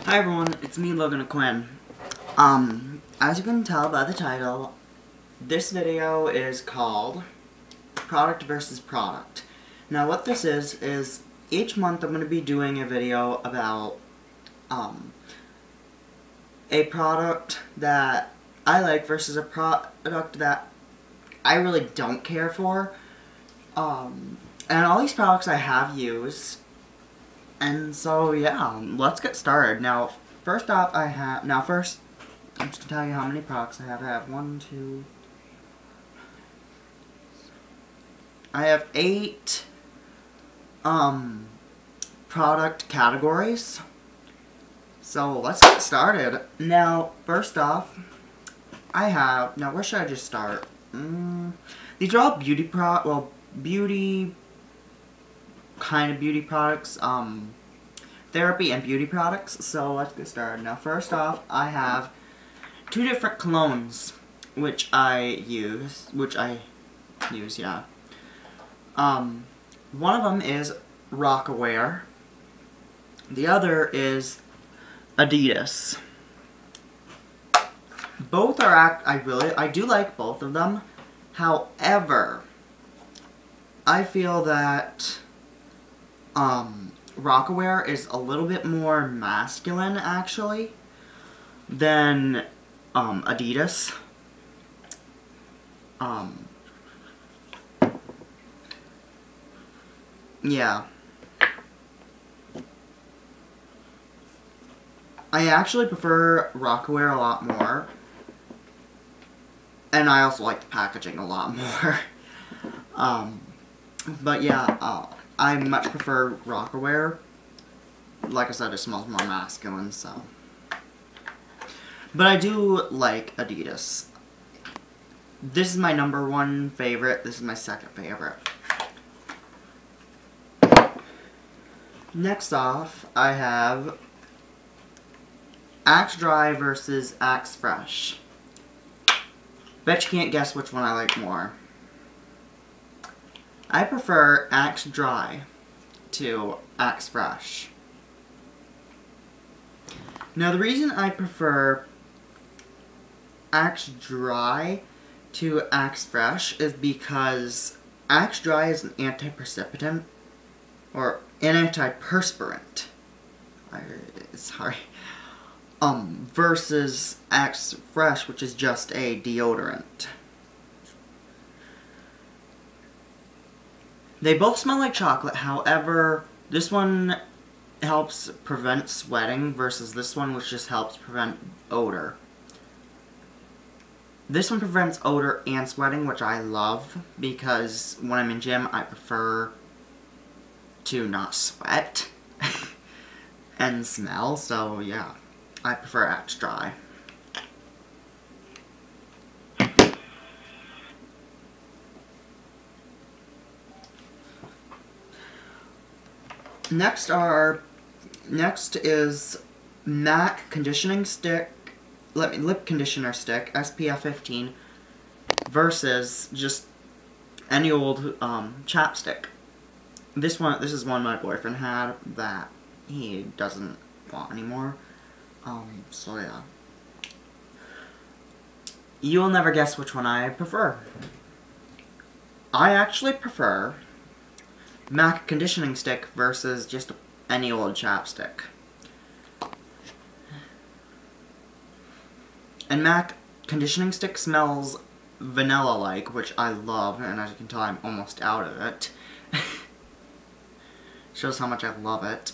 Hi everyone, it's me, Logan Quinn. As you can tell by the title, this video is called Product versus Product. Now what this is each month I'm going to be doing a video about, a product that I like versus a product that I really don't care for. And all these products I have used. And so, yeah, let's get started. Now, first off, I'm just going to tell you how many products I have. I have 8, product categories. So, let's get started. Now, first off, now where should I just start? These are all beauty products, therapy and beauty products, so let's get started. Now first off, I have 2 different colognes, which I use, yeah. One of them is Rockaware, the other is Adidas. Both are, I do like both of them, however, I feel that Rockaware is a little bit more masculine, actually, than Adidas. Yeah. I actually prefer Rockaware a lot more, and I also like the packaging a lot more. But yeah, I much prefer Rockaware. Like I said, it smells more masculine, so. But I do like Adidas. This is my #1 favorite. This is my 2nd favorite. Next off, I have Axe Dry versus Axe Fresh. Bet you can't guess which one I like more. I prefer Axe Dry to Axe Fresh. Now the reason I prefer Axe Dry to Axe Fresh is because Axe Dry is an antiprecipitant, or an antiperspirant. Sorry. Versus Axe Fresh, which is just a deodorant. They both smell like chocolate, however, this one helps prevent sweating versus this one, which just helps prevent odor. This one prevents odor and sweating, which I love, because when I'm in gym, I prefer to not sweat and smell, so yeah, I prefer Axe Dry. Next is MAC conditioning stick, lip conditioner stick, SPF 15, versus just any old chapstick. This is one my boyfriend had that he doesn't want anymore. So yeah. You will never guess which one I prefer. I actually prefer MAC conditioning stick versus just any old chapstick. And MAC conditioning stick smells vanilla-like, which I love, and as you can tell, I'm almost out of it. Shows how much I love it.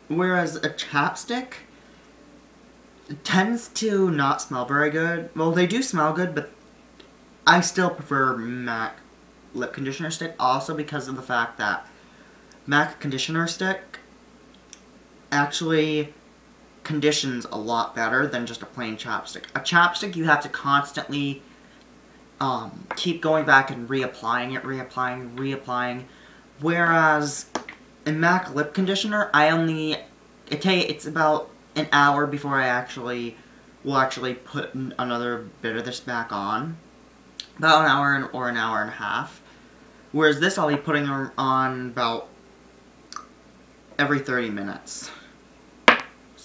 Whereas a chapstick tends to not smell very good. Well, they do smell good, but I still prefer MAC lip conditioner stick, also because of the fact that MAC conditioner stick actually conditions a lot better than just a plain chapstick. A chapstick, you have to constantly keep going back and reapplying it, reapplying. Whereas in MAC lip conditioner, it's about an hour before I will actually put another bit of this back on. About an hour or an hour and a half. Whereas this I'll be putting on about every 30 minutes.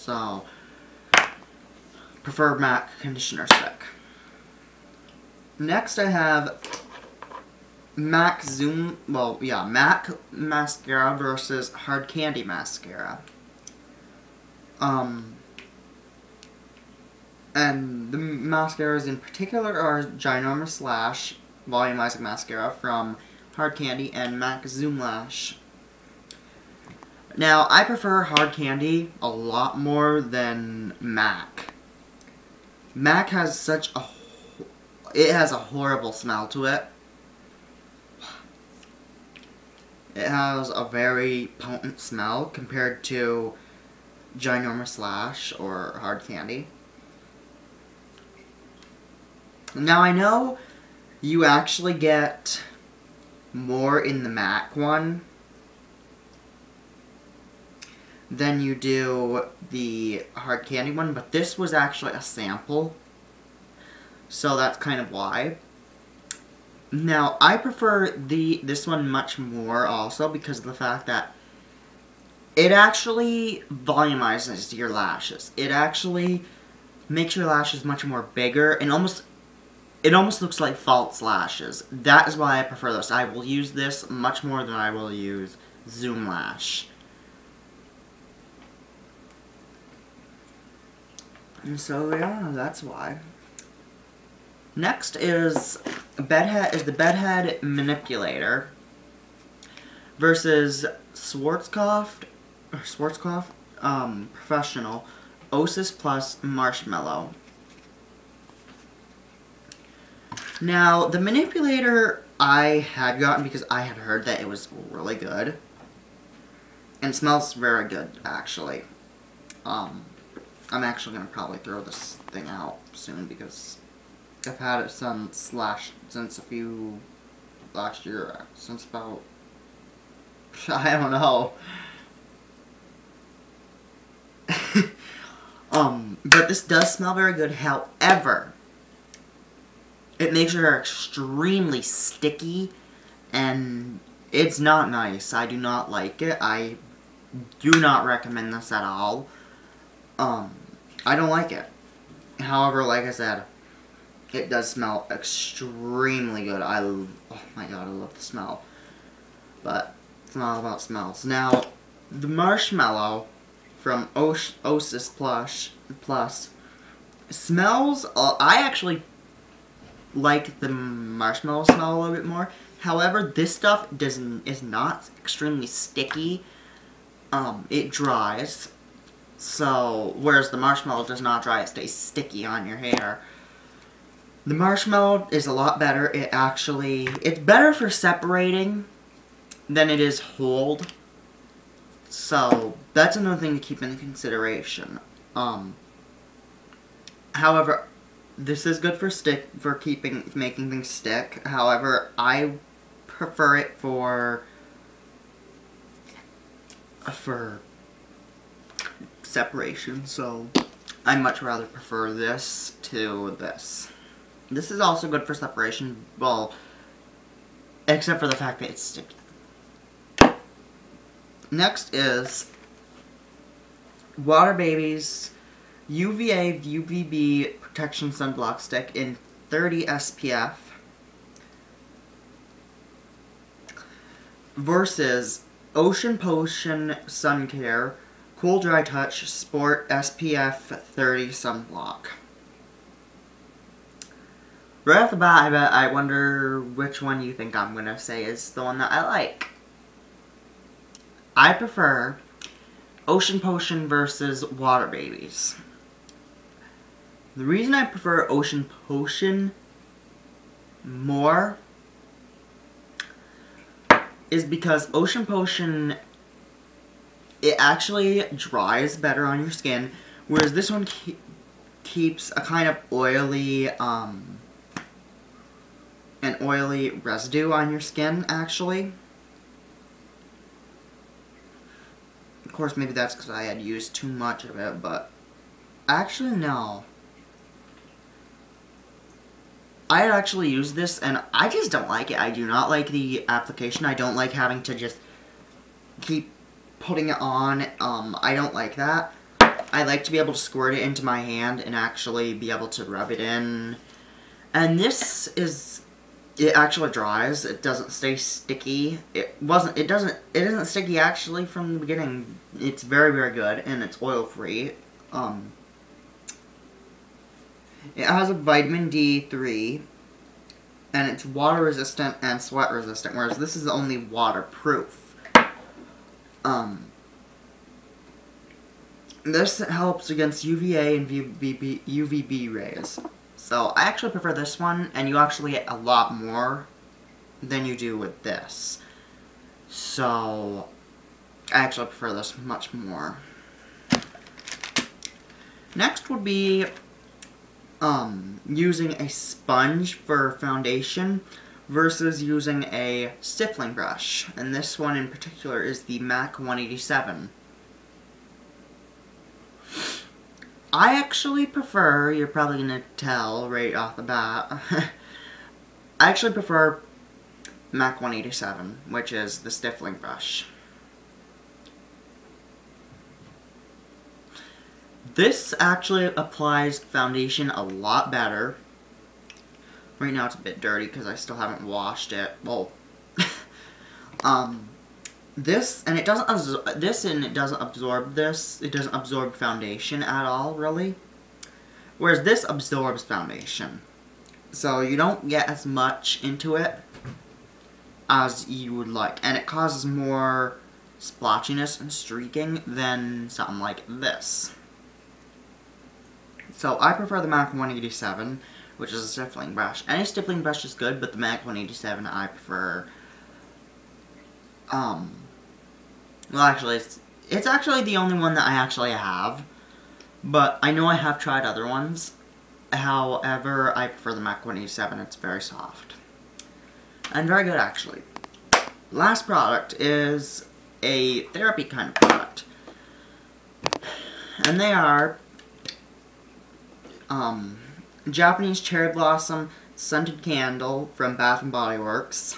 So, prefer MAC conditioner stick. Next I have MAC mascara versus Hard Candy mascara. And the mascaras in particular are Ginormous Lash Volumizing Mascara from Hard Candy and MAC Zoom Lash. Now, I prefer Hard Candy a lot more than MAC. MAC has it has a horrible smell to it. It has a very potent smell compared to Ginormous Lash or Hard Candy. Now, I know you actually get more in the MAC one than you do the Hard Candy one, but this was actually a sample, so that's kind of why. Now, I prefer this one much more also because of the fact that it actually volumizes your lashes. It actually makes your lashes much more bigger and it almost looks like false lashes. That is why I prefer this. I will use this much more than I will use Zoom Lash. And so yeah, that's why. Next is the Bedhead Manipulator versus Schwarzkopf Professional Osis Plus Marshmallow. Now, the Manipulator I had gotten because I had heard that it was really good. And smells very good, actually. I'm actually going to probably throw this thing out soon because I've had it since last year, since about, I don't know. But this does smell very good. However, it makes your hair extremely sticky, and it's not nice. I do not like it. I do not recommend this at all. I don't like it. However, like I said, it does smell extremely good. Oh my god, I love the smell. But it's not all about smells. Now, the Marshmallow from Osis Plus smells, I actually like the marshmallow smell a little bit more. However, this stuff is not extremely sticky. It dries. So, whereas the marshmallow does not dry, it stays sticky on your hair. The marshmallow is a lot better. It's better for separating than it is hold. So, that's another thing to keep in consideration. However, this is good for making things stick. However, I prefer it for separation, so I much rather prefer this to this. This is also good for separation, well, except for the fact that it's sticky. Next is Water Babies UVA UVB Protection Sunblock Stick in 30 SPF versus Ocean Potion Sun Care Cool Dry Touch Sport SPF 30 Sunblock. Right off the bat, I wonder which one you think I'm gonna say is the one that I like. I prefer Ocean Potion versus Water Babies. The reason I prefer Ocean Potion more is because Ocean Potion, it actually dries better on your skin, whereas this one keeps a kind of oily, an oily residue on your skin, actually. Of course, maybe that's because I had used too much of it, but actually, no. I had actually used this, and I just don't like it. I do not like the application. I don't like having to just keep putting it on. I don't like that. I like to be able to squirt it into my hand and actually be able to rub it in. And this is, it actually dries. It doesn't stay sticky. It isn't sticky actually from the beginning. It's very, very good, and it's oil-free. It has a vitamin D3, and it's water resistant and sweat resistant, whereas this is only waterproof. This helps against UVA and UVB rays. So I actually prefer this one, and you actually get a lot more than you do with this. So I actually prefer this much more. Next would be using a sponge for foundation versus using a stippling brush. And this one in particular is the MAC 187. I actually prefer, you're probably going to tell right off the bat, I actually prefer MAC 187, which is the stippling brush. This actually applies foundation a lot better. Right now it's a bit dirty because I still haven't washed it. Well, this and it doesn't absorb this. It doesn't absorb foundation at all, really. Whereas this absorbs foundation, so you don't get as much into it as you would like, and it causes more splotchiness and streaking than something like this. So I prefer the MAC 187, which is a stippling brush. Any stippling brush is good, but the MAC 187 I prefer. Well, actually, it's actually the only one that I actually have, but I know I have tried other ones. However, I prefer the MAC 187. It's very soft and very good, actually. Last product is a therapy kind of product, and they are Japanese Cherry Blossom Scented Candle from Bath & Body Works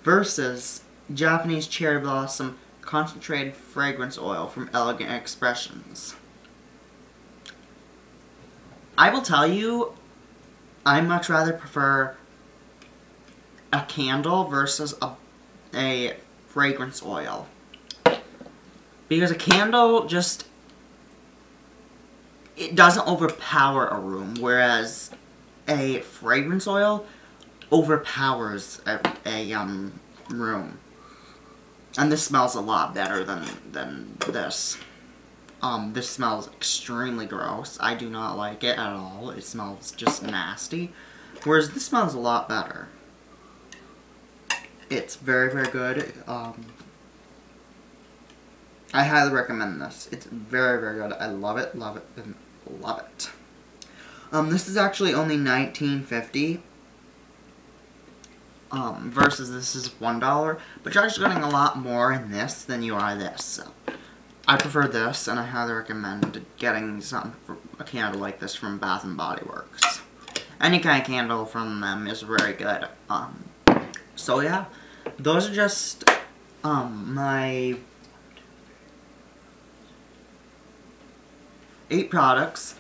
versus Japanese Cherry Blossom Concentrated Fragrance Oil from Elegant Expressions. I will tell you, I much rather prefer a candle versus a fragrance oil. Because a candle just, it doesn't overpower a room, whereas a fragrance oil overpowers a room. And this smells a lot better than this. This smells extremely gross. I do not like it at all. It smells just nasty. Whereas this smells a lot better. It's very, very good. I highly recommend this. It's very, very good. I love it, love it, and love it. This is actually only $19.50. Versus this is $1, but you're actually getting a lot more in this than you are this. So I prefer this, and I highly recommend getting something for a candle like this from Bath & Body Works. Any kind of candle from them is very good. So yeah, those are just my 8 products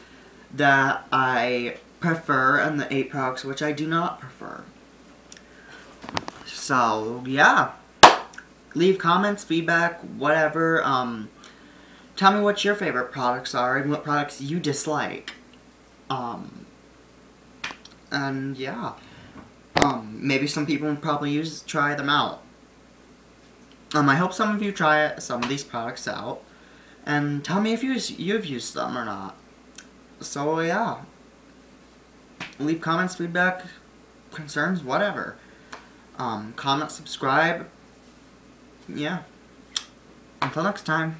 that I prefer, and the 8 products which I do not prefer. So, yeah. Leave comments, feedback, whatever. Tell me what your favorite products are and what products you dislike. And, yeah. Maybe some people will probably try them out. I hope some of you try some of these products out. And tell me if you've used them or not. So, yeah. Leave comments, feedback, concerns, whatever. Comment, subscribe. Yeah. Until next time.